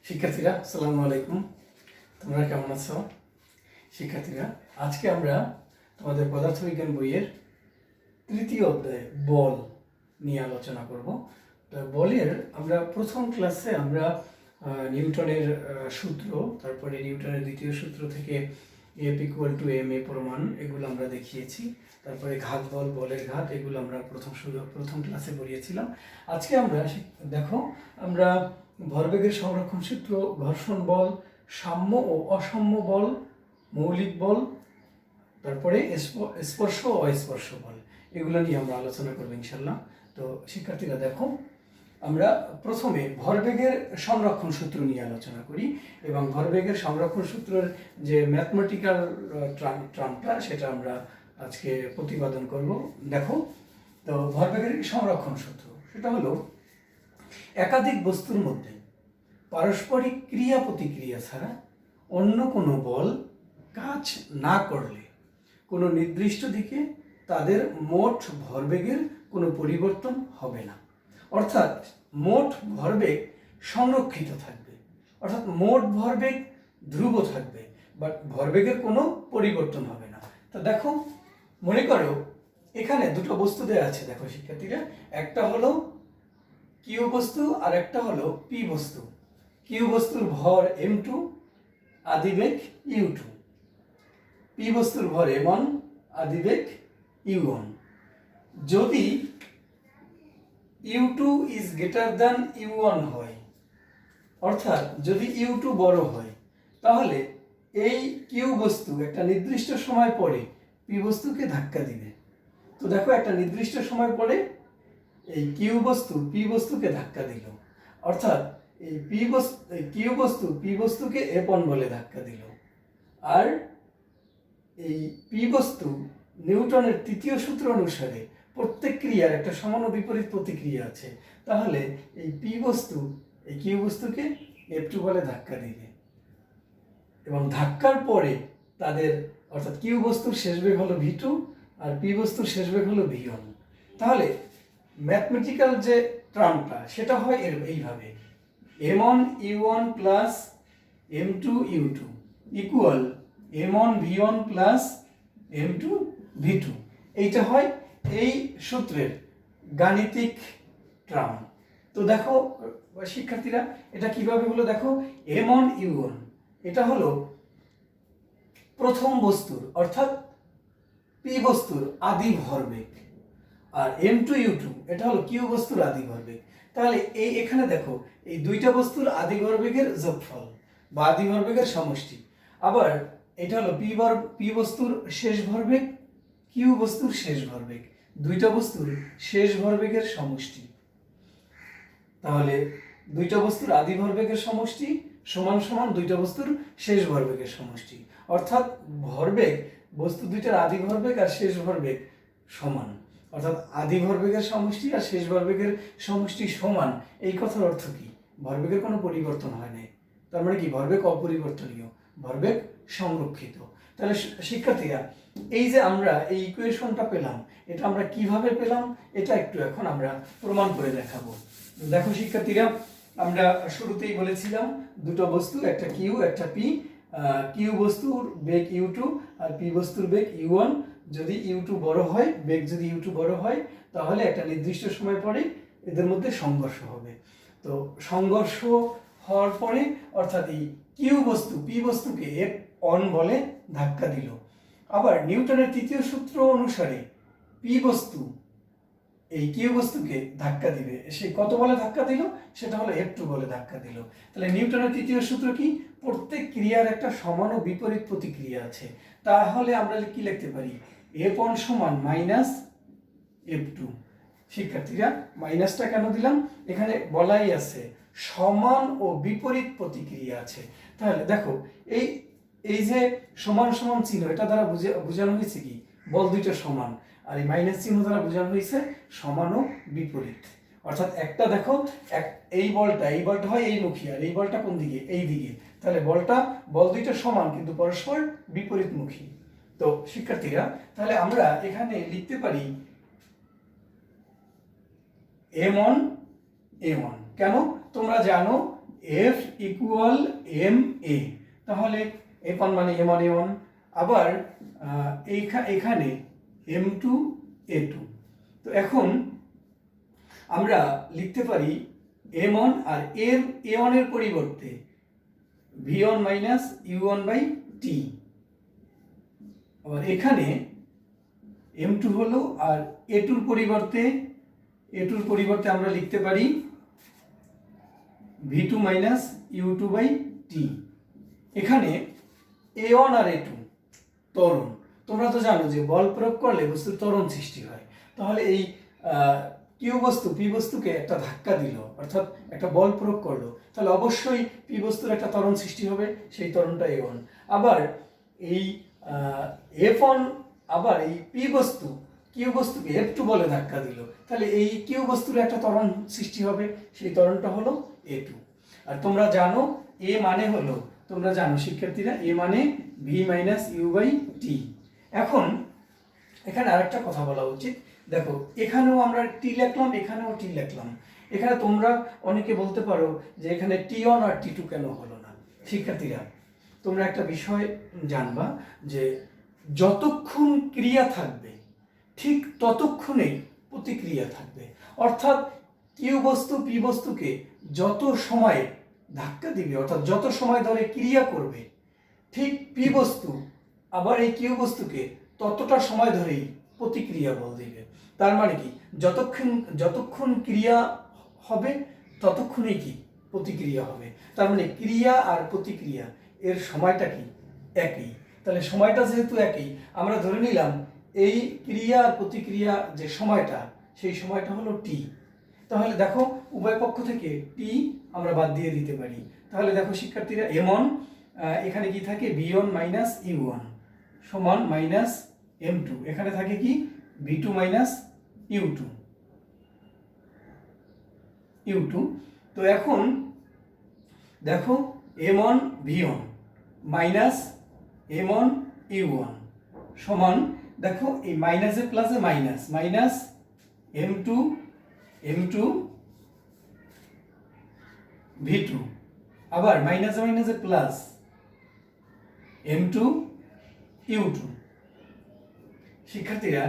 শিক্ষার্থীরা আসসালামু আলাইকুম। তোমরা কেমন আছো? শিক্ষার্থীরা, আজকে আমরা তোমাদের পদার্থবিজ্ঞান বইয়ের তৃতীয় অধ্যায় বল নিয়ে আলোচনা করব। তো বলের আমরা প্রথম ক্লাসে আমরা নিউটনের সূত্র, তারপরে নিউটনের দ্বিতীয় সূত্র থেকে F equal to M A প্রমাণ, এগুলো আমরা দেখিয়েছি। তারপরে ঘাত বল, বলের ঘাত, এগুলো আমরা প্রথম ক্লাসে পড়িয়েছিলাম। আজকে আমরা দেখো আমরা ভরবেগের সংরক্ষণ সূত্র, ঘর্ষণ বল, সাম্য ও অসাম্য বল, মৌলিক বল, তারপরে স্পর্শ ও অস্পর্শ বল, এগুলো নিয়ে আমরা আলোচনা করবো ইনশাল্লাহ। তো শিক্ষার্থীরা দেখো, আমরা প্রথমে ভরবেগের সংরক্ষণ সূত্র নিয়ে আলোচনা করি এবং ভরবেগের সংরক্ষণ সূত্রের যে ম্যাথমেটিক্যাল টার্মটা সেটা আমরা আজকে প্রতিপাদন করব। দেখো, তো ভরবেগের সংরক্ষণ সূত্র সেটা হলো একাধিক বস্তুর মধ্যে পারস্পরিক ক্রিয়া প্রতিক্রিয়া ছাড়া অন্য কোনো বল কাজ না করলে কোনো নির্দিষ্ট দিকে তাদের মোট ভরবেগের কোনো পরিবর্তন হবে না। অর্থাৎ মোট ভরবেগ সংরক্ষিত থাকবে, অর্থাৎ মোট ভরবেগ ধ্রুব থাকবে, বাট ভরবেগের কোনো পরিবর্তন হবে না। তো দেখো, মনে করো এখানে দুটো বস্তু দেওয়া আছে। দেখো শিক্ষার্থীরা, একটা হলো কিউ বস্তু আর একটা হলো পি বস্তু। কিউ বস্তুর ভর m2, আদিবেগ u2। পি বস্তুর ভর m1, আদিবেগ u1। যদি u2 is greater than u1 হয়, অর্থাৎ যদি u2 বড় হয়, তাহলে এই কিউ বস্তু একটা নির্দিষ্ট সময় পরে পি বস্তুকে ধাক্কা দিবে। তো দেখো, একটা নির্দিষ্ট সময় পরে এই কিউ বস্তু পি বস্তুকে ধাক্কা দিল, অর্থাৎ এই কিউ বস্তু পি বস্তুকে F1 বলে ধাক্কা দিল। আর এই পি বস্তু নিউটনের তৃতীয় সূত্র অনুসারে প্রত্যেক ক্রিয়ার একটা সমান ও বিপরীত প্রতিক্রিয়া আছে, তাহলে এই পি বস্তু এই কিউ বস্তুকে F2 বলে ধাক্কা দিবে এবং ধাক্কার পরে তাদের, অর্থাৎ কিউ বস্তুর শেষ বেগ হলো v2 আর পি বস্তুর শেষ বেগ হলো v1। তাহলে ম্যাথমেটিক্যাল যে টার্মটা সেটা হয় এইভাবে, m1 u1 plus m2 u2 equal m1 v1 plus m2 v2। এইটা হয় এই সূত্রের গাণিতিক টার্ম। তো দেখো শিক্ষার্থীরা, এটা কিভাবে হলো দেখো, m1 u1 এটা হলো প্রথম বস্তুর, অর্থাৎ পি বস্তুর আদি ভরবেগ, আর m2 u2 এটা হলো কিউ বস্তুর আদি ভরবেগ। তাহলে এখানে দেখো, এই দুইটা বস্তুর আদি ভরবেগের যোগফল বা আদি ভরবেগের সমষ্টি। আবার এটা হলো পি বস্তুর শেষ ভরবেগ, কিউ বস্তুর শেষ ভরবেগ, দুইটা বস্তুর শেষ ভরবেগের সমষ্টি। তাহলে দুইটা বস্তুর আদি ভরবেগের সমষ্টি সমান সমান দুইটা বস্তুর শেষ ভরবেগের সমষ্টি, অর্থাৎ ভরবেগ, বস্তু দুইটার আদি ভরবেগ আর শেষ ভরবেগ সমান, অর্থাৎ আদি ভরবেগের সমষ্টি আর শেষ ভরবেগের সমষ্টি সমান। এই কথার অর্থ কি? ভরবেগের কোনো পরিবর্তন হয় নাই, তার মানে কি ভরবেগ অপরিবর্তনীয়, ভরবেগ সংরক্ষিত। তাহলে শিক্ষার্থীরা, এই যে আমরা এই ইকুয়েশনটা পেলাম, এটা আমরা কিভাবে পেলাম এটা একটু এখন আমরা প্রমাণ করে দেখাবো। দেখো শিক্ষার্থীরা, আমরা শুরুতেই বলেছিলাম দুটো বস্তু, একটা কিউ একটা পি। কিউ বস্তুর বেগ u2 আর পি বস্তুর বেগ u1। যদি u2 বড় হয়, বেগ যদি u2 বড় হয়, তাহলে একটা নির্দিষ্ট সময় পরে এদের মধ্যে সংঘর্ষ হবে। তো সংঘর্ষ হওয়ার পরে, অর্থাৎ এই কিউ বস্তু পি বস্তুকে F1 বলে ধাক্কা দিল। আবার নিউটনের তৃতীয় সূত্র অনুসারে পি বস্তু এই কিউ বস্তুকে ধাক্কা দিবে, সে কত বলে ধাক্কা দিল? সেটা হলো F2 বলে ধাক্কা দিল। তাহলে নিউটনের তৃতীয় সূত্র কি? প্রত্যেক ক্রিয়ার একটা সমান ও বিপরীত প্রতিক্রিয়া আছে। তাহলে আমরা কি লিখতে পারি? F1 সমান মাইনাস F2। শিক্ষার্থীরা, মাইনাসটা কেন দিলাম? এখানে বলাই আছে সমান ও বিপরীত প্রতিক্রিয়া আছে। তাহলে দেখো, এই যে সমান সমান চিহ্ন, এটা দ্বারা বোঝানো হয়েছে কি? বল দুইটা সমান। আর এই মাইনাস চিহ্ন দ্বারা বোঝানো হয়েছে সমান ও বিপরীত। অর্থাৎ একটা দেখো, এই বলটা হয় এইমুখী, আর এই বলটা কোন দিকে? এই দিকে। তাহলে বল দুইটা সমান কিন্তু পরস্পর বিপরীতমুখী। তো শিক্ষার্থীরা, তাহলে আমরা এখানে লিখতে পারি m1 কেন? তোমরা জানো এফ ইকুয়াল এম এ, তাহলে F1 মানে M1 A1, আবার এখানে M2 A2। তো এখন আমরা লিখতে পারি M1 আর এর A1 এর পরিবর্তে V1 minus U1 by T, আবার এখানে M2 হলো, আর A2 এর পরিবর্তে আমরা লিখতে পারি V2 minus U2 by T. এখানে A1 আর A2 ত্বরণ, তোমরা তো জানো যে বল প্রয়োগ করলে বস্তুর ত্বরণ সৃষ্টি হয়। তাহলে এই কিউ বস্তু পি বস্তুকে একটা ধাক্কা দিল, অর্থাৎ একটা বল প্রয়োগ করলো, তাহলে অবশ্যই পি বস্তুর একটা ত্বরণ সৃষ্টি হবে, সেই ত্বরণটা A1। আবার এই F1 আবার এই পি বস্তু কিউ বস্তুকে F2 বলে ধাক্কা দিল, তাহলে এই কিউ বস্তুর একটা ত্বরণ সৃষ্টি হবে, সেই ত্বরণটা হলো A2। আর তোমরা জানো এ মানে হলো, তোমরা জানো শিক্ষার্থীরা, এ মানে V minus you by T. এখন এখানে আরেকটা কথা বলা উচিত, দেখো এখানেও আমরা টি লিখলাম, এখানেও টি লিখলাম। এখানে তোমরা অনেকে বলতে পারো যে এখানে T1 আর T2 কেন হলো না। শিক্ষার্থীরা, তোমরা একটা বিষয় জানবা যে যতক্ষণ ক্রিয়া থাকবে ঠিক ততক্ষণেই প্রতিক্রিয়া থাকবে। অর্থাৎ কিউ বস্তু পি বস্তুকে যত সময় ধাক্কা দিবে, অর্থাৎ যত সময় ধরে ক্রিয়া করবে, ঠিক পি বস্তু আবার এই কিউ বস্তুকে ততটা সময় ধরেই প্রতিক্রিয়া বল দিবে। তার মানে কি, যতক্ষণ ক্রিয়া হবে ততক্ষণই কি প্রতিক্রিয়া হবে। তার মানে ক্রিয়া আর প্রতিক্রিয়া এর সময়টা কি একই। তাহলে সময়টা যেহেতু একই, আমরা ধরে নিলাম এই ক্রিয়া আর প্রতিক্রিয়া যে সময়টা, সেই সময়টা হলো টি। তাহলে দেখো উভয় পক্ষ থেকে টি আমরা বাদ দিয়ে দিতে পারি। তাহলে দেখো শিক্ষার্থীরা, M1 এখানে কি থাকে V1 মাইনাস U1 সমান মাইনাস M2, এখানে থাকে কি V2 মাইনাস U2। তো এখন দেখো M1 V1 minus M1 U1 সমান, দেখো এই মাইনাসে প্লাসে মাইনাস, মাইনাস M2 V2, আবার মাইনাসে মাইনাসে প্লাস M2 U2। শিক্ষার্থীরা,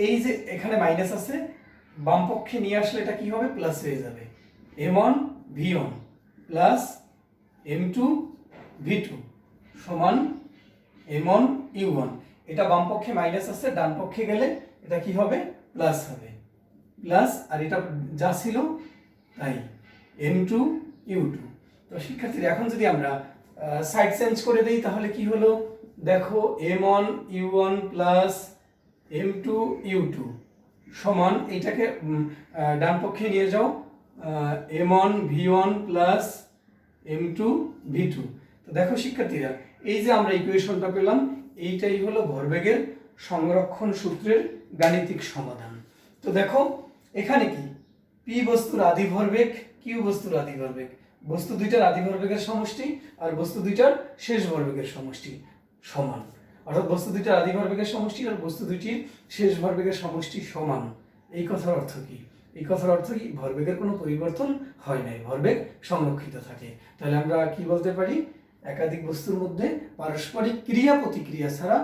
এই যে এখানে মাইনাস আছে, বাম পক্ষে নিয়ে আসলে এটা কি হবে, প্লাস হয়ে যাবে। M1 V1 plus M2 V2 সমান M1 U1। এটা বাম পক্ষে মাইনাস আছে, ডান পক্ষে গেলে এটা কি হবে, প্লাস হবে, প্লাস, আর এটা যা ছিল তাই M2 U2। তো শিক্ষার্থীরা, এখন যদি আমরা সাইড চেঞ্জ করে দেই তাহলে কি হলো, দেখো M1 U1 plus M2 U2 সমান, এইটাকে ডান পক্ষে নিয়ে যাও, M1 V1 plus M2 V2। তো দেখো শিক্ষার্থীরা, এই যে আমরা ইকুয়েশনটা পেলাম, এইটাই হলো ভরবেগের সংরক্ষণ সূত্রের গাণিতিক সমাধান। তো দেখো এখানে কি পি বস্তুর আদি ভরবেগ, কিউ বস্তুর আদি ভরবেগ, বস্তু দুইটার আদি ভরবেগের সমষ্টি আর বস্তু দুইটার শেষ ভরবেগের সমষ্টি সমান। অর্থাৎ বস্তু দুইটার আদি ভরবেগের সমষ্টি আর বস্তু দুইটির শেষ ভরবেগের সমষ্টি সমান। এই কথার অর্থ কি? এই কথার অর্থ কি, ভরবেগের কোনো পরিবর্তন হয় নাই, ভরবেগ সংরক্ষিত থাকে। তাহলে আমরা কি বলতে পারি, একাধিক বস্তুর মধ্যে পারস্পরিক ক্রিয়া প্রতিক্রিয়া ছাড়া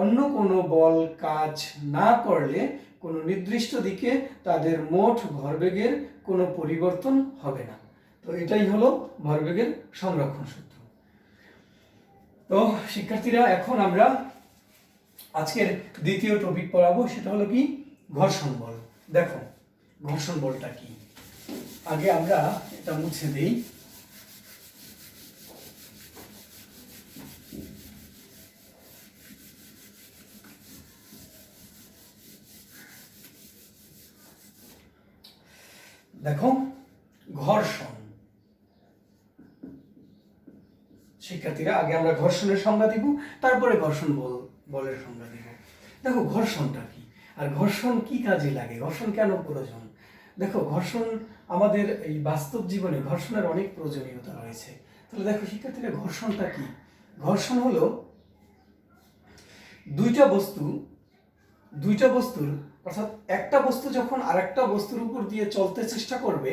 অন্য কোনো বল কাজ না করলে কোনো নির্দিষ্ট দিকে তাদের মোট ভরবেগের কোনো পরিবর্তন হবে না। তো এটাই হলো ভরবেগের সংরক্ষণ সূত্র। তো শিক্ষার্থীরা, এখন আমরা আজকের দ্বিতীয় টপিক পড়াবো, সেটা হলো কি, ঘর্ষণ বল। দেখো ঘর্ষণ বলটা কি, আগে আমরা এটা মুছে দেই। দেখো ঘর্ষণ, শিক্ষার্থীরা আগে আমরা ঘর্ষণের সংজ্ঞা দিব, তারপরে ঘর্ষণ বলের সংজ্ঞা দিব। দেখো ঘর্ষণটা কি, আর ঘর্ষণ কি কাজে লাগে, ঘর্ষণ কেন প্রয়োজন। দেখো ঘর্ষণ আমাদের এই বাস্তব জীবনে ঘর্ষণের অনেক প্রয়োজনীয়তা রয়েছে। তাহলে দেখো শিক্ষার্থীরা, ঘর্ষণটা কি, ঘর্ষণ হলো দুইটা বস্তুর অর্থাৎ একটা বস্তু যখন আরেকটা বস্তুর উপর দিয়ে চলতে চেষ্টা করবে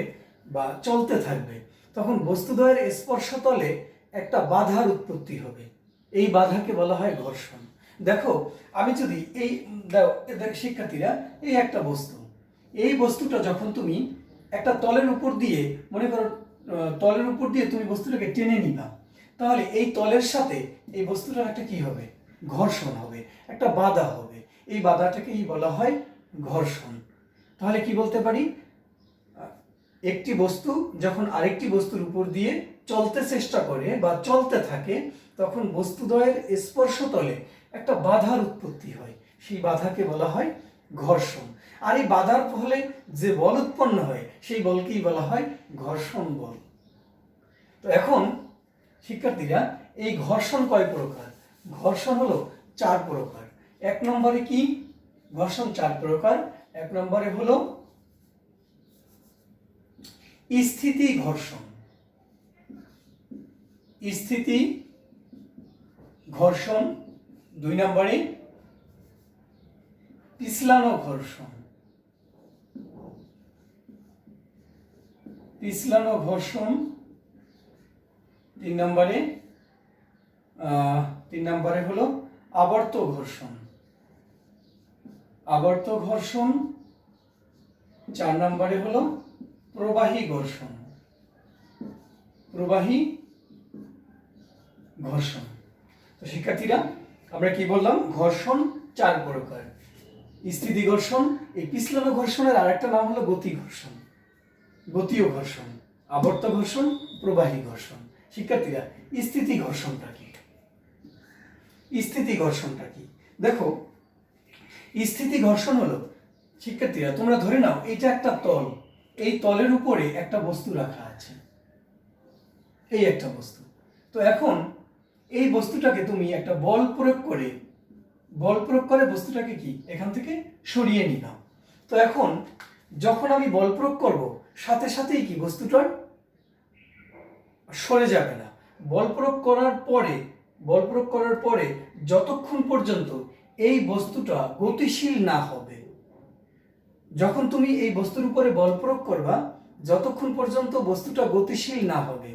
বা চলতে থাকবে, তখন বস্তুদ্বয়ের স্পর্শতলে একটা বাধার উৎপত্তি হবে। এই বাধাকে বলা হয় ঘর্ষণ। দেখো, আমি যদি শিক্ষার্থীরা, এই একটা বস্তু, এই বস্তুটা যখন তুমি একটা তলের উপর দিয়ে, মনে করো তলের উপর দিয়ে তুমি বস্তুটাকে টেনে নিবা, তাহলে এই তলের সাথে এই বস্তুটার একটা কি হবে? ঘর্ষণ হবে, একটা বাধা হবে। এই বাধাটাকেই বলা হয় ঘর্ষণ। তাহলে কি বলতে পারি? একটি বস্তু যখন আরেকটি বস্তুর উপর দিয়ে চলতে চেষ্টা করে বা চলতে থাকে, তখন বস্তুদ্বয়ের স্পর্শতলে একটা বাধার উৎপত্তি হয়। সেই বাধাকে বলা হয় ঘর্ষণ। আর এই বাধার ফলে যে বল উৎপন্ন হয়, সেই বলকেই বলা হয় ঘর্ষণ বল। তো এখন শিক্ষার্থীরা, এই ঘর্ষণ কয় প্রকার? ঘর্ষণ হলো 4 প্রকার। 1 নম্বরে কি ঘর্ষণ? 4 প্রকার। 1 নম্বরে হলো স্থিতি ঘর্ষণ। স্থিতি ঘর্ষণ। 2 নম্বরে পিছলানো ঘর্ষণ। পিছলানো ঘর্ষণ। 3 নম্বরে হলো আবর্ত ঘর্ষণ। আবর্ত ঘর্ষণ। 4 নম্বরে হলো প্রবাহী ঘর্ষণ। প্রবাহী ঘর্ষণ। তো শিক্ষার্থীরা, আমরা কি বললাম? ঘর্ষণ 4 প্রকার। স্থিতি ঘর্ষণ, এই পিছলানো ঘর্ষণের আরেকটা নাম হলো গতি ঘর্ষণ, গতীয় ঘর্ষণ, আবর্ত ঘর্ষণ, প্রবাহী ঘর্ষণ। শিক্ষার্থীরা, স্থিতি ঘর্ষণটা কি? স্থিতি ঘর্ষণটা কি? দেখো, স্থিতি ঘর্ষণ হলো, শিক্ষার্থীরা তোমরা ধরে নাও এটা একটা তল, এই তলের উপরে একটা বস্তু রাখা আছে, এই একটা বস্তু। তো এখন এই বস্তুটাকে তুমি একটা বল প্রয়োগ করে বস্তুটাকে কি এখান থেকে সরিয়ে নিলাম। তো এখন যখন আমি বল প্রয়োগ করব, সাথে সাথেই কি বস্তুটার সরে যাবে না। বল প্রয়োগ করার পরে যতক্ষণ পর্যন্ত এই বস্তুটা গতিশীল না হবে, যখন তুমি এই বস্তুর উপরে বল প্রয়োগ করবা, যতক্ষণ পর্যন্ত বস্তুটা গতিশীল না হবে,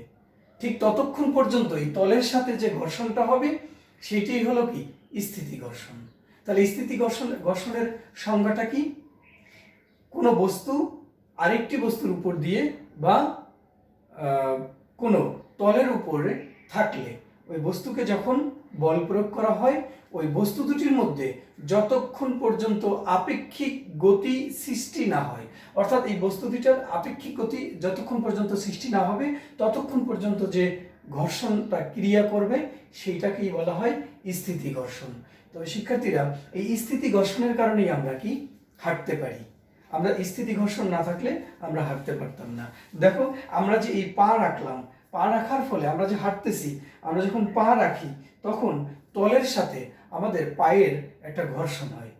ঠিক ততক্ষণ পর্যন্ত এই তলের সাথে যে ঘর্ষণটা হবে, সেটাই হলো কি? স্থিতি ঘর্ষণ। তাহলে স্থিতি ঘর্ষণের সংজ্ঞাটা কি? কোনো বস্তু আরেকটি বস্তুর উপর দিয়ে বা কোনো তলের উপরে থাকলে ওই বস্তুকে যখন বল প্রয়োগ করা হয়, ওই বস্তু দুটির মধ্যে যতক্ষণ পর্যন্ত আপেক্ষিক গতি সৃষ্টি না হয়, অর্থাৎ এই বস্তু দুটার আপেক্ষিক গতি যতক্ষণ পর্যন্ত সৃষ্টি না হবে, ততক্ষণ পর্যন্ত যে ঘর্ষণটা ক্রিয়া করবে, সেইটাকেই বলা হয় স্থিতি ঘর্ষণ। তবে শিক্ষার্থীরা, এই স্থিতি ঘর্ষণের কারণেই আমরা কি হাঁটতে পারি। আমরা স্থিতি ঘর্ষণ না থাকলে আমরা হাঁটতে পারতাম না। দেখো, আমরা যে এই পা রাখলাম, পা রাখার ফলে আমরা যে হাঁটতেছি, আমরা যখন পা রাখি তখন তলের সাথে আমাদের পায়ের একটা ঘর্ষণ হয়।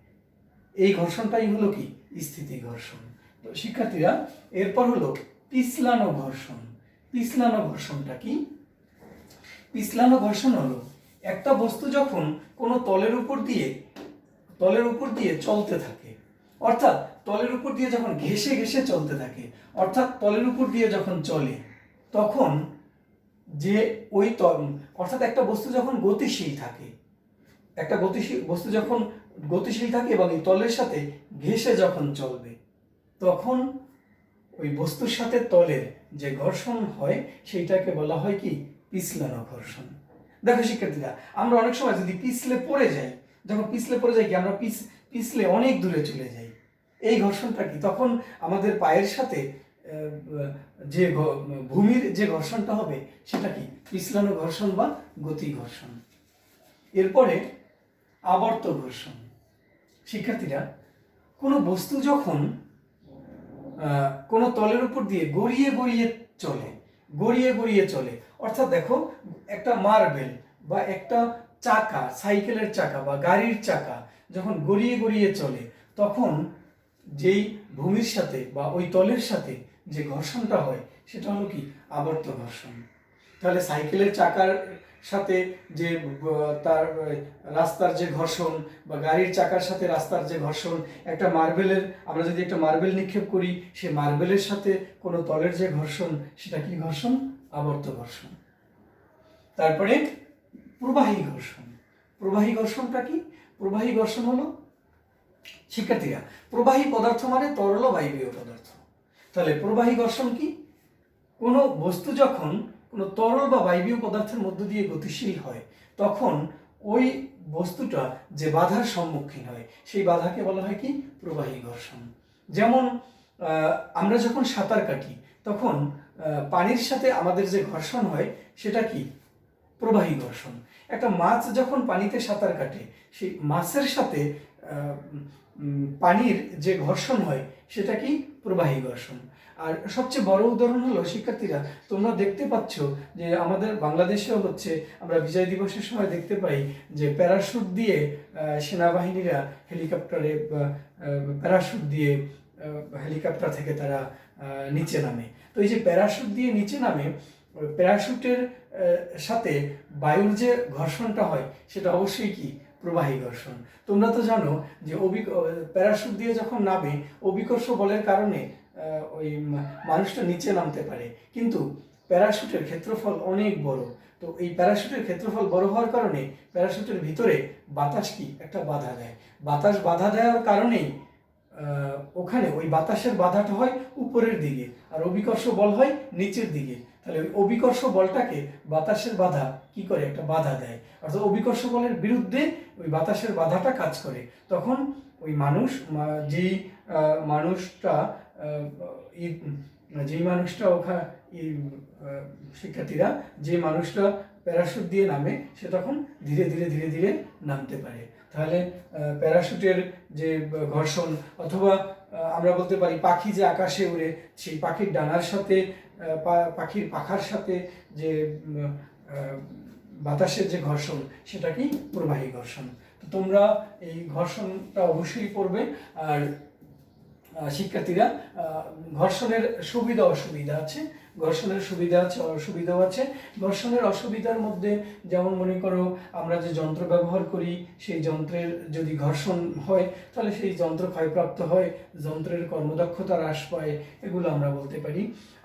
এই ঘর্ষণটাই হলো কি? স্থিতি ঘর্ষণ। তো শিক্ষার্থীরা, এরপর হলো পিছলানো ঘর্ষণ। পিছলানো ঘর্ষণটা কি? পিছলানো ঘর্ষণ হলো একটা বস্তু যখন কোনো তলের উপর দিয়ে চলতে থাকে, অর্থাৎ তলের উপর দিয়ে যখন ঘেঁষে ঘেঁষে চলতে থাকে, অর্থাৎ তলের উপর দিয়ে যখন চলে, তখন যে ওই অর্থাৎ একটা বস্তু যখন গতিশীল থাকে, একটা বস্তু যখন গতিশীল থাকে এবং এই তলের সাথে ঘেঁষে যখন চলবে, তখন ওই বস্তুর সাথে তলের যে ঘর্ষণ হয়, সেইটাকে বলা হয় কি? পিছলানো ঘর্ষণ। দেখো শিক্ষার্থীরা, আমরা অনেক সময় যদি পিছলে পড়ে যাই, কি আমরা পিছলে অনেক দূরে চলে যাই, এই ঘর্ষণটা কি? তখন আমাদের পায়ের সাথে যে ভূমির যে ঘর্ষণটা হবে, সেটা কি? পিছলানো ঘর্ষণ বা গতি ঘর্ষণ। এরপরে আবর্ত ঘর্ষণ। শিক্ষার্থীরা, কোনো বস্তু যখন কোনো তলের উপর দিয়ে গড়িয়ে গড়িয়ে চলে, অর্থাৎ দেখো, একটা মার্বেল বা একটা চাকা, সাইকেলের চাকা বা গাড়ির চাকা যখন গড়িয়ে চলে, তখন যেই ভূমির সাথে বা ওই তলের সাথে যে ঘর্ষণটা হয়, সেটা হলো কি? আবর্ত ঘর্ষণ। তাহলে সাইকেলের চাকার সাথে যে তার রাস্তার যে ঘর্ষণ বা গাড়ির চাকার সাথে রাস্তার যে ঘর্ষণ, একটা মার্বেলের, আমরা যদি একটা মার্বেল নিক্ষেপ করি সে মার্বেলের সাথে কোনো তলের যে ঘর্ষণ, সেটা কি ঘর্ষণ? আবর্ত ঘর্ষণ। তারপরে প্রবাহী ঘর্ষণ। প্রবাহী ঘর্ষণটা কি? প্রবাহী ঘর্ষণ হলো, শিক্ষার্থীরা, প্রবাহী পদার্থ মানে তরল বায়বীয় পদার্থ। তাহলে প্রবাহী ঘর্ষণ কি? কোনো বস্তু যখন কোনো তরল বা বায়বীয় পদার্থের মধ্য দিয়ে গতিশীল হয়, তখন ওই বস্তুটা যে বাধার সম্মুখীন হয়, সেই বাধাকে বলা হয় কি? প্রবাহী ঘর্ষণ। যেমন আমরা যখন সাঁতার কাটি তখন পানির সাথে আমাদের যে ঘর্ষণ হয় সেটা কি? প্রবাহী ঘর্ষণ। একটা মাছ যখন পানিতে সাঁতার কাটে, সেই মাছের সাথে পানির যে ঘর্ষণ হয় সেটা কি? প্রবাহী ঘর্ষণ। আর সবচেয়ে বড় উদাহরণ হলো, শিক্ষার্থীরা, তোমরা দেখতে পাচ্ছ যে আমাদের বাংলাদেশেও হচ্ছে, আমরা বিজয় দিবসের সময় দেখতে পাই যে প্যারাশুট দিয়ে সেনাবাহিনীরা হেলিকপ্টারে প্যারাশুট দিয়ে হেলিকপ্টার থেকে তারা নিচে নামে। তো এই যে প্যারাশুট দিয়ে নিচে নামে, প্যারাশুটের সাথে বায়ুর যে ঘর্ষণটা হয় সেটা অবশ্যই কি? প্রবাহী ঘর্ষণ। তোমরা তো জানো যে প্যারাশুট দিয়ে যখন নামে অভিকর্ষ বলের কারণে ওই মানুষটা নিচে নামতে পারে, কিন্তু প্যারাশুটের ক্ষেত্রফল অনেক বড়। তো এই প্যারাশুটের ক্ষেত্রফল বড় হওয়ার কারণে প্যারাশুটের ভিতরে বাতাস কি? একটা বাধা দেয়। বাতাস বাধা দেওয়ার কারণেই ওখানে ওই বাতাসের বাধাটা হয় উপরের দিকে, আর অভিকর্ষ বল হয় নিচের দিকে। তাহলে ওই অভিকর্ষ বলটাকে বাতাসের বাধা কি করে? একটা বাধা দেয়। অর্থাৎ অভিকর্ষ বলের বিরুদ্ধে ওই বাতাসের বাধাটা কাজ করে। তখন ওই যেই মানুষটা শিক্ষার্থীরা, যে মানুষটা প্যারাশুট দিয়ে নামে সে তখন ধীরে ধীরে ধীরে ধীরে নামতে পারে। তাহলে প্যারাশুটের যে ঘর্ষণ, অথবা আমরা বলতে পারি পাখি যে আকাশে উড়ে, সেই পাখির ডানার সাথে পাখির পাখার সাথে যে বাতাসের যে ঘর্ষণ, সেটা কি? প্রবাহী ঘর্ষণ। তো তোমরা এই ঘর্ষণটা অবশ্যই পড়বে। আর শিক্ষার্থীরা, ঘর্ষণের সুবিধা অসুবিধা আছে, ঘর্ষণের সুবিধা আছে, অসুবিধাও আছে। ঘর্ষণের অসুবিধার মধ্যে যেমন মনে করো, আমরা যে যন্ত্র ব্যবহার করি সেই যন্ত্রের যদি ঘর্ষণ হয় তাহলে সেই যন্ত্র ক্ষয়প্রাপ্ত হয়, যন্ত্রের কর্মদক্ষতা হ্রাস পায়, এগুলো আমরা বলতে পারি।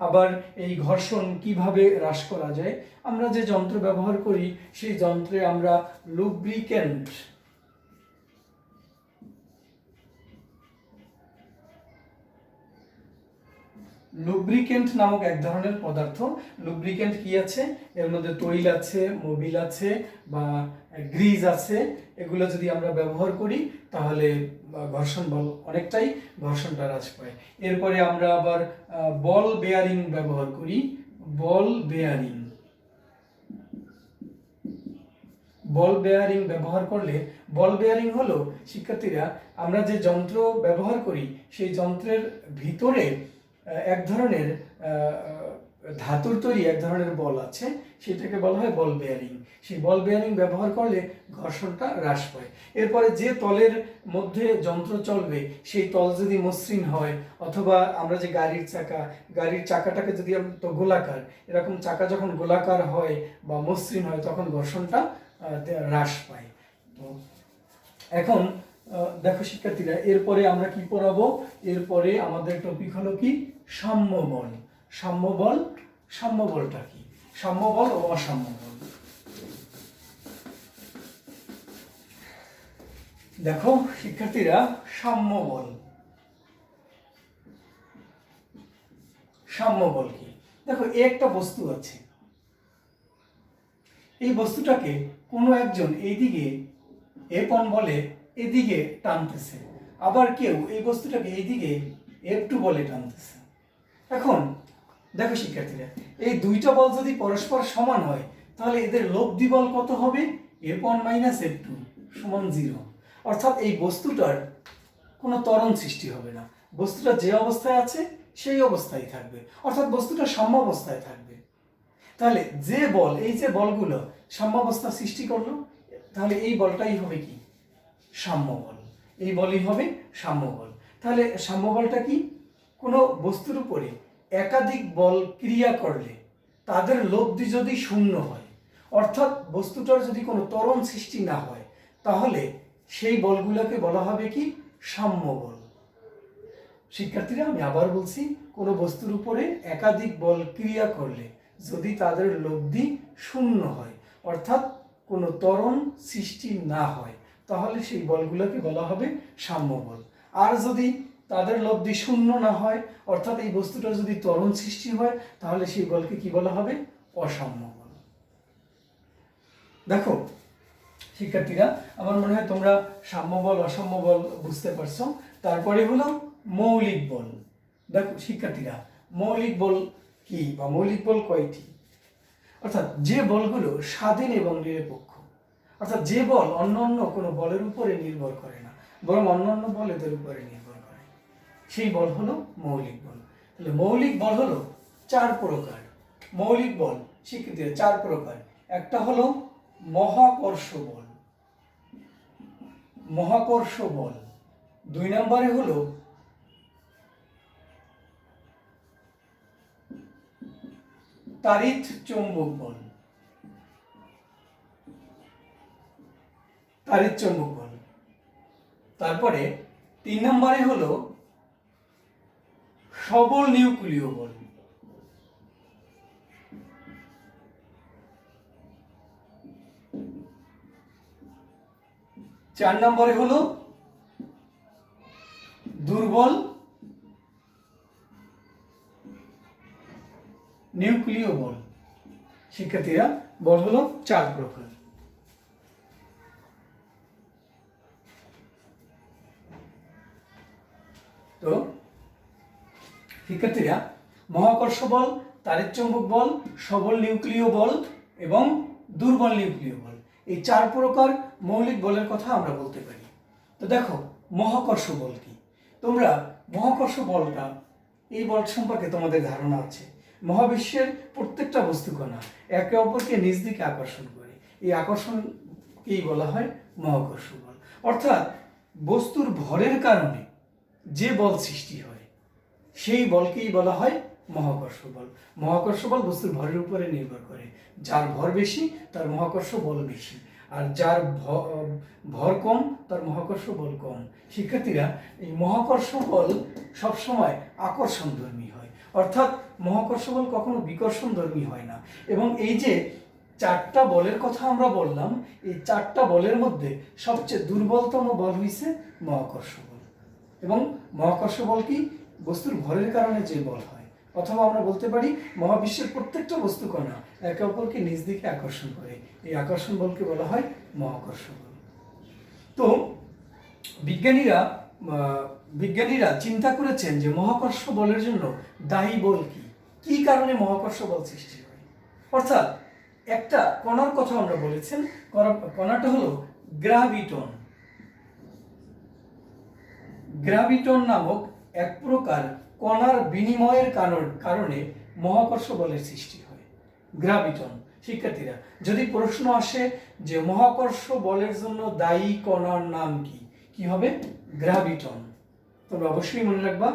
আবার এই ঘর্ষণ কিভাবে হ্রাস করা যায়? আমরা যে যন্ত্র ব্যবহার করি সেই যন্ত্রে আমরা লুব্রিকেন্ট নামক এক ধরনের পদার্থ। লুব্রিকেন্ট কি আছে? এর মধ্যে তৈল আছে, মোবিল আছে বা গ্রিজ আছে। এগুলো যদি আমরা ব্যবহার করি তাহলে ঘর্ষণ বল অনেকটাই ঘর্ষণটা হ্রাস পায়। এরপরে আমরা আবার বল বেয়ারিং ব্যবহার করি। বল বেয়ারিং ব্যবহার করলে, বল বেয়ারিং হলো, শিক্ষার্থীরা, আমরা যে যন্ত্র ব্যবহার করি সেই যন্ত্রের ভিতরে এক ধরনের ধাতুর তৈরি এক ধরনের বল আছে, সেটাকে বলা হয় বল বেয়ারিং। সেই বল বেয়ারিং ব্যবহার করলে ঘর্ষণটা হ্রাস পায়। এরপরে যে তলের মধ্যে যন্ত্র চলবে সেই তল যদি মসৃণ হয়, অথবা আমরা যে গাড়ির চাকাটাকে যদি তো গোলাকার, এরকম চাকা যখন গোলাকার হয় বা মসৃণ হয় তখন ঘর্ষণটা হ্রাস পায়। তো এখন দেখো শিক্ষার্থীরা, এরপরে আমরা কি পড়াবো? এরপরে আমাদের টপিক হলো কি? সাম্যবল। সাম্যবলটা কি? সাম্যবল ও অসাম্যবল। দেখো শিক্ষার্থীরা, সাম্যবল কি? দেখো, একটা বস্তু আছে, এই বস্তুটাকে কোনো একজন এইদিকে F1 বলে এদিকে টানতেছে, আবার কেউ এই বস্তুটাকে এইদিকে F2 বলে টানতেছে। এখন দেখো শিক্ষার্থীরা, এই দুইটা বল যদি পরস্পর সমান হয় তাহলে এদের লব্ধি বল কত হবে? F1 - F2 = 0। অর্থাৎ এই বস্তুটার কোনো ত্বরণ সৃষ্টি হবে না, বস্তুটা যে অবস্থায় আছে সেই অবস্থায় থাকবে, অর্থাৎ বস্তুটা সাম্যাবস্থায় থাকবে। তাহলে এই যে বলগুলো সাম্যাবস্থা সৃষ্টি করলো, তাহলে এই বলটাই হবে কি? সাম্যবল। এই বলই হবে সাম্যবল। তাহলে সাম্যবলটা কি? কোনো বস্তুর উপরে একাধিক বল ক্রিয়া করলে তাদের লব্ধি যদি শূন্য হয়, অর্থাৎ বস্তুটার যদি কোনো ত্বরণ সৃষ্টি না হয় তাহলে সেই বলগুলোকে বলা হবে কি সাম্য বল। শিক্ষার্থীরা, আমি আবার বলছি, কোনো বস্তুর উপরে একাধিক বল ক্রিয়া করলে যদি তাদের লব্ধি শূন্য হয়, অর্থাৎ কোনো ত্বরণ সৃষ্টি না হয়, তাহলে সেই বলগুলোকে বলা হবে সাম্য বল। আর যদি তাদের লব্ধি শূন্য না হয়, অর্থাৎ এই বস্তুটা যদি ত্বরণ সৃষ্টি হয়, তাহলে সেই বলকে কি বলা হবে অসাম্য বল। দেখো শিক্ষার্থীরা, আমার মনে হয় তোমরা সাম্য বল অসাম্য বল বুঝতে পারছো। তারপরে হলো মৌলিক বল। দেখো শিক্ষার্থীরা, মৌলিক বল কি বা মৌলিক বল কয়টি? অর্থাৎ যে বলগুলো স্বাধীন এবং নিরপেক্ষ, অর্থাৎ যে বল অন্যান্য কোনো বলের উপরে নির্ভর করে না, বরং অন্যান্য বল এদের উপরে নির্ভর করে, সেই বল হলো মৌলিক বল। তাহলে মৌলিক বল হলো 4 প্রকার। মৌলিক বল শিক্ষার্থীরা 4 প্রকার। একটা হলো মহাকর্ষ বল, মহাকর্ষ বল। 2 নম্বরে হলো তাড়িৎ চৌম্বক বল, তাড়িৎ চৌম্বক বল। তারপরে 3 নম্বরে হলো সবল নিউক্লিয় বল। চার নম্বরে হলো দুর্বল নিউক্লিয় বল। শিক্ষার্থীরা, বল হলো 4 প্রকার। তো শিক্ষার্থীরা, মহাকর্ষ বল, তাড়িৎ চৌম্বক বল, সবল নিউক্লিয় বল এবং দুর্বল নিউক্লিয় বল, এই 4 প্রকার মৌলিক বলের কথা আমরা বলতে পারি। তো দেখো মহাকর্ষ বল কি? তোমরা মহাকর্ষ বলটা, এই বল সম্পর্কে তোমাদের ধারণা আছে। মহাবিশ্বের প্রত্যেকটা বস্তুকণা একে অপরকে নিজ দিকে আকর্ষণ করে, এই আকর্ষণকেই বলা হয় মহাকর্ষ বল। অর্থাৎ বস্তুর ভরের কারণে যে বল সৃষ্টি হয় সেই বলকেই বলা হয় মহাকর্ষ বল। মহাকর্ষ বল বস্তুর ভরের উপরে নির্ভর করে, যার ভর বেশি তার মহাকর্ষ বল বেশি, আর যার ভর কম তার মহাকর্ষ বল কম। শিক্ষার্থীরা, এই মহাকর্ষ বল সবসময় আকর্ষণধর্মী হয়, অর্থাৎ মহাকর্ষ বল কখনো বিকর্ষণধর্মী হয় না। এবং এই যে 4টা বলের কথা আমরা বললাম, এই 4টা বলের মধ্যে সবচেয়ে দুর্বলতম বল হইছে মহাকর্ষ বল। এবং মহাকর্ষ বল কি? বস্তুর ভরের কারণে যে বল হয়, অথবা আমরা বলতে পারি মহাবিশ্বের প্রত্যেকটা বস্তুকণা একে অপরকে নিজ দিকে আকর্ষণ করে, এই আকর্ষণ বলকে বলা হয় মহাকর্ষ বল। তো বিজ্ঞানীরা চিন্তা করেছেন যে মহাকর্ষ বলের জন্য দায়ী বল কি, কি কারণে মহাকর্ষ বল সৃষ্টি হয়। অর্থাৎ একটা কণার কথা আমরা বলেছেন, কণাটা হলো গ্রাভিটন। গ্রাভিটন নামক এক প্রকার কণার বিনিময়ের কারণে মহাকর্ষ বলের সৃষ্টি হয়, গ্রাভিটন। শিক্ষার্থীরা, যদি প্রশ্ন আসে যে মহাকর্ষ বলের জন্য দায়ী কণার নাম কি, কি হবে? গ্রাভিটন। তোমরা অবশ্যই মনে রাখবা,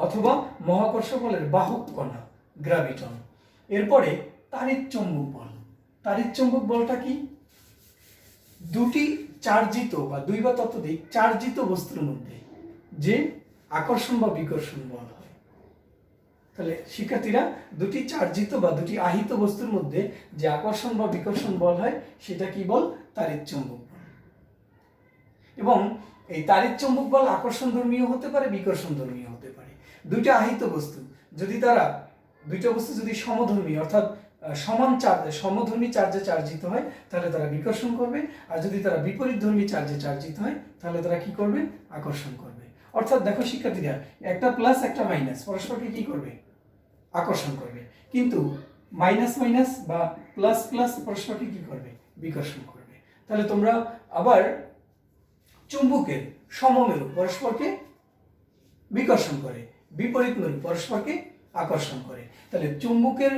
অথবা মহাকর্ষ বলের বাহক কণা গ্রাভিটন। এরপরে তাড়িৎ চৌম্বক বল। তাড়িৎ চৌম্বক বলটা কি? দুটি চার্জিত বা 2 বা ততোধিক চার্জিত বস্তুর মধ্যে যে আকর্ষণ বা বিকর্ষণ বল হয়। তাহলে শিক্ষার্থীরা, দুটি চার্জিত বা দুটি আহিত বস্তুর মধ্যে যে আকর্ষণ বা বিকর্ষণ বল হয় সেটা কি বল? তাড়িৎ চৌম্বক বল। এবং এই তাড়িৎ চৌম্বক বল আকর্ষণ ধর্মীয় হতে পারে, বিকর্ষণ ধর্মীয় হতে পারে। দুইটা আহিত বস্তু যদি দুইটা বস্তু যদি সমধর্মী, অর্থাৎ সমধর্মী চার্জে চার্জিত হয়, তাহলে তারা বিকর্ষণ করবে, আর যদি তারা বিপরীত ধর্মী চার্জে চার্জিত হয় তাহলে তারা কি করবে? আকর্ষণ করবে। অর্থাৎ দেখো শিক্ষার্থীরা, একটা প্লাস একটা মাইনাস পরস্পরকে কি করবে? আকর্ষণ করবে। কিন্তু মাইনাস মাইনাস বা প্লাস প্লাস পরস্পরকে কি করবে? বিকর্ষণ করবে। তাহলে তোমরা আবার চুম্বকের সমমেরু পরস্পরকে বিকর্ষণ করে, বিপরীত মেরু পরস্পরকে আকর্ষণ করে। তাহলে চুম্বকের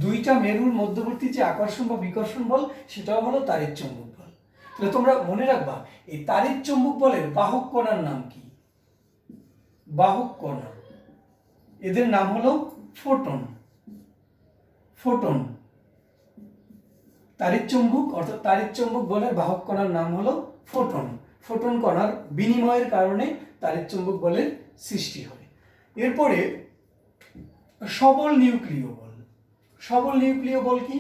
2টা মেরুর মধ্যবর্তী যে আকর্ষণ বা বিকর্ষণ বল সেটাও হলো তাড়িৎ চৌম্বক বল। তাহলে তোমরা মনে রাখবা, এই তাড়িৎ চৌম্বক বলের বাহক কণার নাম কি? বাহক কণা, এদের নাম হলো ফোটন। ফোটন। তাড়িৎচুম্বক অর্থাৎ তাড়িৎচুম্বক বলের বাহক কণার নাম হলো ফোটন। ফোটন কণার বিনিময়ের কারণে তাড়িৎচুম্বক বলের সৃষ্টি হয়। এরপরে সবল নিউক্লিয় বল। সবল নিউক্লিয় বল কি?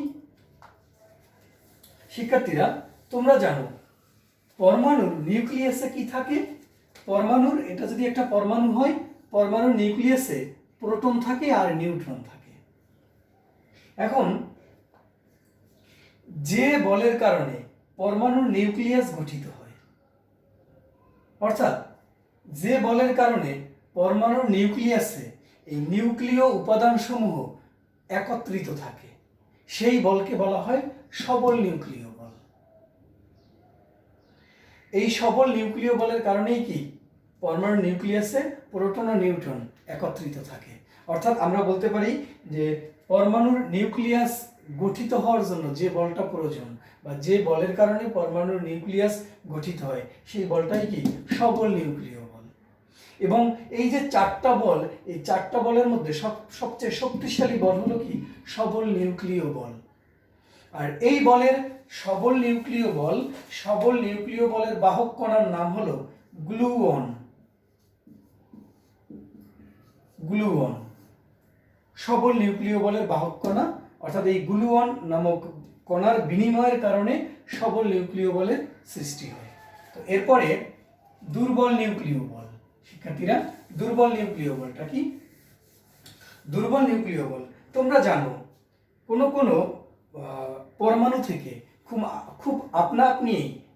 শিক্ষার্থীরা তোমরা জানো পরমাণুর নিউক্লিয়াসে কি থাকে? পরমাণুর, এটা যদি একটা পরমাণু হয়, পরমাণুর নিউক্লিয়াসে প্রোটন থাকে আর নিউট্রন থাকে। এখন যে বলের কারণে পরমাণুর নিউক্লিয়াস গঠিত হয়, অর্থাৎ যে বলের কারণে পরমাণুর নিউক্লিয়াসে এই নিউক্লিয় উপাদানসমূহ একত্রিত থাকে, সেই বলকে বলা হয় সবল নিউক্লিয় বল। এই সবল নিউক্লিয় বলের কারণেই কি পরমাণুর নিউক্লিয়াসে প্রোটন ও নিউট্রন একত্রিত থাকে। অর্থাৎ আমরা বলতে পারি যে পরমাণুর নিউক্লিয়াস গঠিত হওয়ার জন্য যে বলটা প্রয়োজন বা যে বলের কারণে পরমাণুর নিউক্লিয়াস গঠিত হয়, সেই বলটাই কি সবল নিউক্লিয় বল। এবং এই যে চারটা বল, এই চারটা বলের মধ্যে সবচেয়ে শক্তিশালী বল হলো কি সবল নিউক্লিয় বল। আর এই বলের সবল নিউক্লিয় বলের বাহক কণার নাম হলো গ্লুয়ন। গ্লুয়ন সবল নিউক্লিয় বলের বাহক কণা, অর্থাৎ এই গ্লুয়ন নামক কণার বিনিময়ের কারণে সবল নিউক্লিয় বলের সৃষ্টি হয়। তো এরপরে দুর্বল নিউক্লিয় বল। শিক্ষার্থীরা দুর্বল নিউক্লিয় বলটা কি? দুর্বল নিউক্লিয় বল তোমরা জানো কোনো কোনো পরমাণু থেকে খুব আপনা আপনি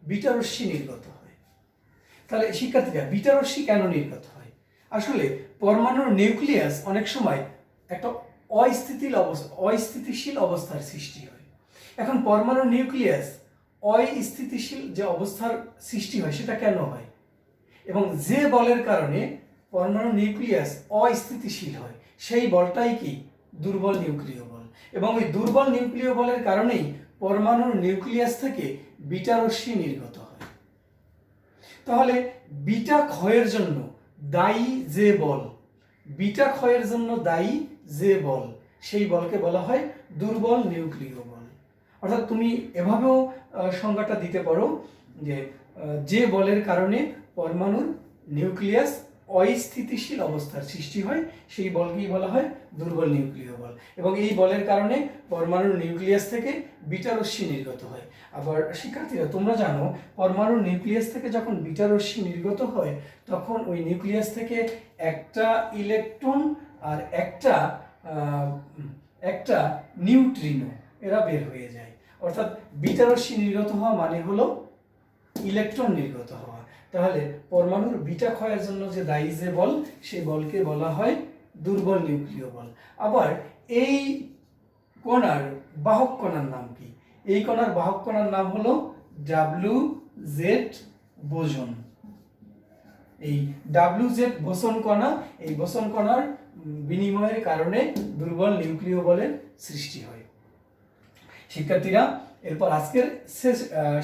বিটা রশ্মি নির্গত হয়। তাহলে শিক্ষার্থীরা বিটা রশ্মি কেন নির্গত হয়? আসলে পরমাণুর নিউক্লিয়াস অনেক সময় একটা অস্থিতিশীল অবস্থার সৃষ্টি হয়। এখন পরমাণুর নিউক্লিয়াস অস্থিতিশীল যে অবস্থার সৃষ্টি হয় সেটা কেন হয়? এবং যে বলের কারণে পরমাণুর নিউক্লিয়াস অস্থিতিশীল হয়, সেই বলটাই কি দুর্বল নিউক্লিয় বল। এবং ওই দুর্বল নিউক্লিয় বলের কারণেই পরমাণুর নিউক্লিয়াস থেকে বিটা রশ্মি নির্গত হয়। তাহলে বিটা ক্ষয়ের জন্য দায়ী যে বল, বিটা ক্ষয়ের জন্য দায়ী যে বল, সেই বলকে বলা হয় দুর্বল নিউক্লিয় বল। অর্থাৎ তুমি এভাবেও সংজ্ঞাটা দিতে পারো যে বলের কারণে পরমাণুর নিউক্লিয়াস অস্থিতিশীল অবস্থার সৃষ্টি হয়, সেই বলকেই বলা হয় দুর্বল নিউক্লিয় বল। এবং এই বলের কারণে পরমাণুর নিউক্লিয়াস থেকে বিটা রশ্মি নির্গত হয়। আবার শিক্ষার্থীরা তোমরা জানো পরমাণুর নিউক্লিয়াস থেকে যখন বিটা রশ্মি নির্গত হয়, তখন ওই নিউক্লিয়াস থেকে একটা ইলেকট্রন আর একটা নিউট্রিনো এরা বের হয়ে যায়। অর্থাৎ বিটা রশ্মি নির্গত হওয়া মানে হলো ইলেকট্রন নির্গত হওয়া। তাহলে পরমাণুর বিটা ক্ষয়ের জন্য যে দায়ী যে বল, সেই বলকে বলা হয় দুর্বল নিউক্লিয় বল। আবার এই কণার বাহক কণার নাম কি? এই কণার বাহক কণার নাম হলো WZ বোসন। এই WZ বোসন কণা, এই বোসন কণার বিনিময়ের কারণে দুর্বল নিউক্লিয় বলের সৃষ্টি হয়। শিক্ষার্থীরা এরপর আজকের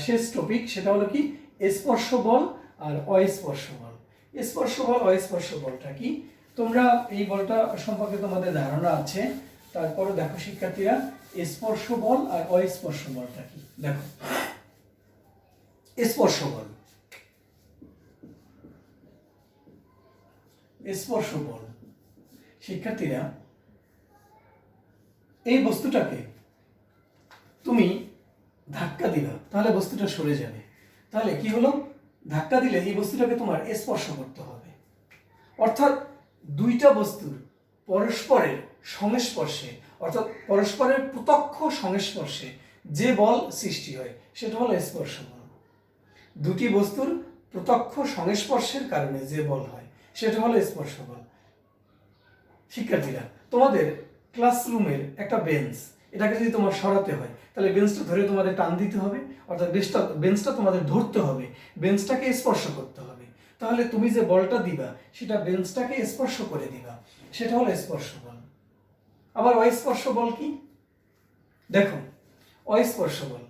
শেষ টপিক, সেটা হলো কি স্পর্শ বল আর অস্পর্শ বল। স্পর্শ বল অস্পর্শ বলটা কি? তোমরা এই বলটা সম্পর্কে তোমাদের ধারণা আছে, তারপরে দেখো শিক্ষার্থীরা স্পর্শ বল আর অস্পর্শ বলটা কি। দেখো স্পর্শ বল, স্পর্শ বল শিক্ষার্থীরা এই বস্তুটাকে তুমি ধাক্কা দিবা, তাহলে বস্তুটা সরে যাবে। তাহলে কি হলো? ধাক্কা দিলে এই বস্তুটাকে তোমার স্পর্শ করতে হবে। অর্থাৎ দুইটা বস্তুর পরস্পরের সংস্পর্শে, অর্থাৎ পরস্পরের প্রত্যক্ষ সংস্পর্শে যে বল সৃষ্টি হয় সেটা হলো স্পর্শ বল। দুটি বস্তুর প্রত্যক্ষ সংস্পর্শের কারণে যে বল হয় সেটা হলো স্পর্শ বল। শিক্ষার্থীরা তোমাদের ক্লাসরুমের একটা বেঞ্চ, এটাকে যদি তোমার সরাতে হয় তাহলে বেঞ্চটা ধরে তোমাদের টান দিতে হবে, অর্থাৎ বেঞ্চটা তোমাদের ধরতে হবে, বেঞ্চটাকে স্পর্শ করতে হবে। তাহলে তুমি যে বলটা দিবা সেটা বেঞ্চটাকে স্পর্শ করে দিবা, সেটা হলো স্পর্শ বল। আবার অস্পর্শ বল কি? দেখো অস্পর্শ বল,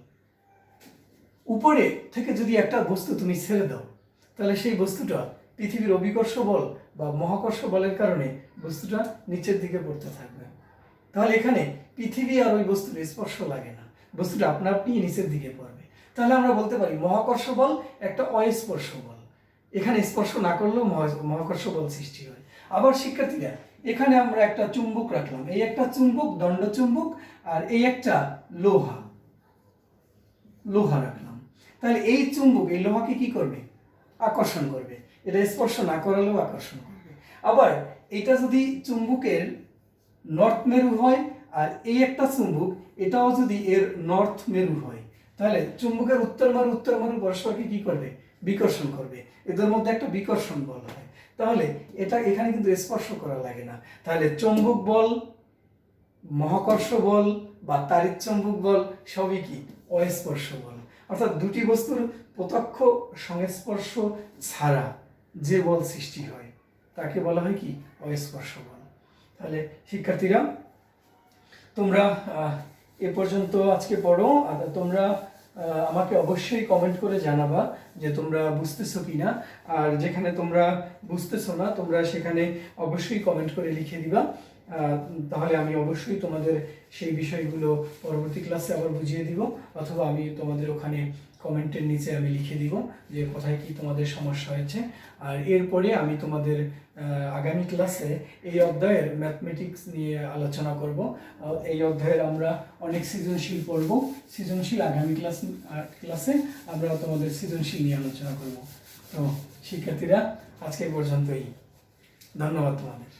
উপরে থেকে যদি একটা বস্তু তুমি ছেড়ে দাও, তাহলে সেই বস্তুটা পৃথিবীর অভিকর্ষ বল বা মহাকর্ষ বলের কারণে বস্তুটা নিচের দিকে পড়তে থাকবে। তাহলে এখানে পৃথিবী আর ওই বস্তুর স্পর্শ লাগে না, বস্তুটা আপনা আপনি নিচের দিকে পড়বে। তাহলে আমরা বলতে পারি মহাকর্ষ বল একটা অস্পর্শ বল, এখানে স্পর্শ না করলেও মহাকর্ষ বল সৃষ্টি হয়। আবার শিক্ষার্থীরা, এখানে আমরা একটা চুম্বক রাখলাম, এই একটা চুম্বক, দণ্ড চুম্বক, আর এই একটা লোহা রাখলাম। তাহলে এই চুম্বক এই লোহাকে কি করবে? আকর্ষণ করবে। এটা স্পর্শ না করালেও আকর্ষণ করবে। আবার এটা যদি চুম্বকের নর্থ মেরু হয়, আর এই একটা চুম্বক এটাও যদি এর নর্থ মেরু হয়, তাহলে চুম্বকের উত্তর মেরু পরস্পরকে কি করবে? বিকর্ষণ করবে। এদের মধ্যে একটা বিকর্ষণ বল হয়। তাহলে এটা এখানে কিন্তু স্পর্শ করা লাগে না। তাহলে চুম্বক বল, মহাকর্ষ বল বা তাড়িৎচুম্বক বল সবই কি? অস্পর্শ বল। অর্থাৎ দুটি বস্তুর প্রত্যক্ষ সংস্পর্শ ছাড়া যে বল সৃষ্টি হয় তাকে বলা হয় কি? অস্পর্শ বল। তাহলে শিক্ষার্থীরা, তোমরা এ পর্যন্ত আজকে পড়ো। আর তোমরা আমাকে অবশ্যই কমেন্ট করে জানাবা যে তোমরা বুঝতেছো কি না। আর যেখানে তোমরা বুঝতেছো না তোমরা সেখানে অবশ্যই কমেন্ট করে লিখে দিবা। তাহলে আমি অবশ্যই তোমাদের সেই বিষয়গুলো পরবর্তী ক্লাসে আবার বুঝিয়ে দিব, অথবা আমি তোমাদের ওখানে কমেন্টের নিচে আমি লিখে দিব যে কোথায় কি তোমাদের সমস্যা হয়েছে। আর এরপরে আমি তোমাদের আগামী ক্লাসে এই অধ্যায়ের ম্যাথমেটিক্স নিয়ে আলোচনা করব। এই অধ্যায়ের আমরা অনেক সৃজনশীল পড়ব। সৃজনশীল আগামী ক্লাসে আমরা তোমাদের সৃজনশীল নিয়ে আলোচনা করব। তো শিক্ষার্থীরা, আজকে পর্যন্তই। ধন্যবাদ তোমাদের।